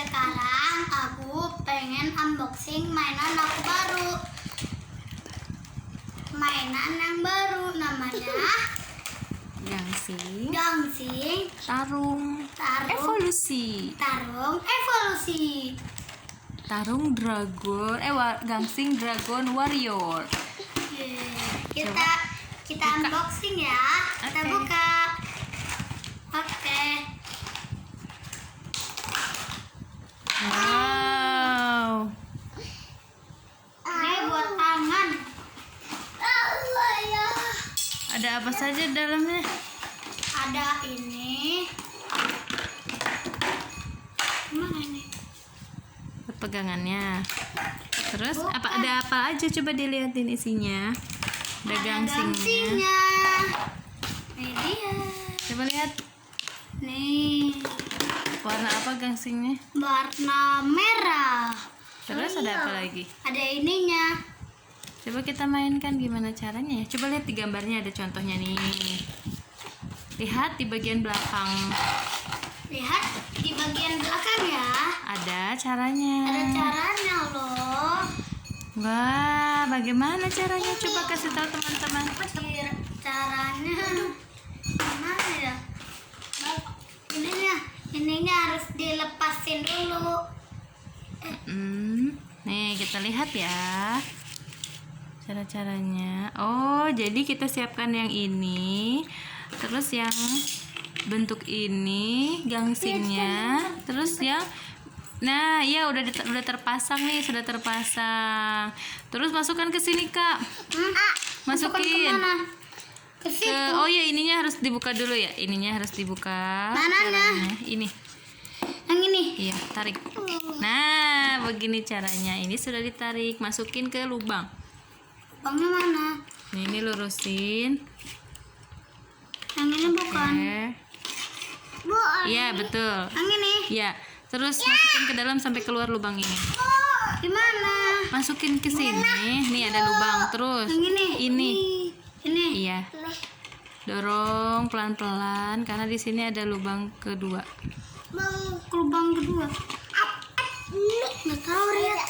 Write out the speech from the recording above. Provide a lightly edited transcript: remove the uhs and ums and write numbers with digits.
Sekarang aku pengen unboxing mainan aku baru. Mainan yang baru namanya Gangsing Tarung evolusi. Tarung dragon Gangsing Dragon Warrior. Kita unboxing ya. Kita Oke. buka. Oke. Wow. Ini buat tangan. Ada apa saja dalamnya? Ada ini. Mana ini? Pegangannya. Terus ada apa aja, coba dilihatin isinya. Ada gangsingnya. Ini dia. Coba lihat. Nih, Warna apa gangsingnya? warna merah. Terus ada apa lagi? Ada ininya. Coba kita mainkan gimana caranya ya. Coba lihat di gambarnya, ada contohnya nih. Lihat di bagian belakang. Lihat di bagian belakang ya. Ada caranya. Ada caranya loh. Wah, bagaimana caranya? Coba kasih tahu teman-teman. Caranya gimana ya? Ininya harus dilepasin dulu. Nih, kita lihat ya. Cara-caranya. Oh, jadi kita siapkan yang ini. Terus yang bentuk ini gangsingnya. Terus yang nah, iya udah terpasang nih, sudah terpasang. Terus masukkan ke sini, Kak. Masukin. Ke situ. Oh ya, ininya harus dibuka dulu ya. Ininya harus dibuka. Mananya? Caranya ini. Yang ini. Iya, tarik. Nah, begini caranya. Ini sudah ditarik, masukin ke lubang. Lubangnya mana? Ini lurusin. Yang ini bukan. Oke. Iya, betul. Yang ini. Ya, terus masukin ke dalam sampai keluar lubang ini. Gimana? Masukin ke sini. Nih ada lubang terus. Yang ini. Ini. Ini. Iya. Dorong pelan-pelan karena di sini ada lubang kedua. Lubang kedua. Nggak tahu, lihat.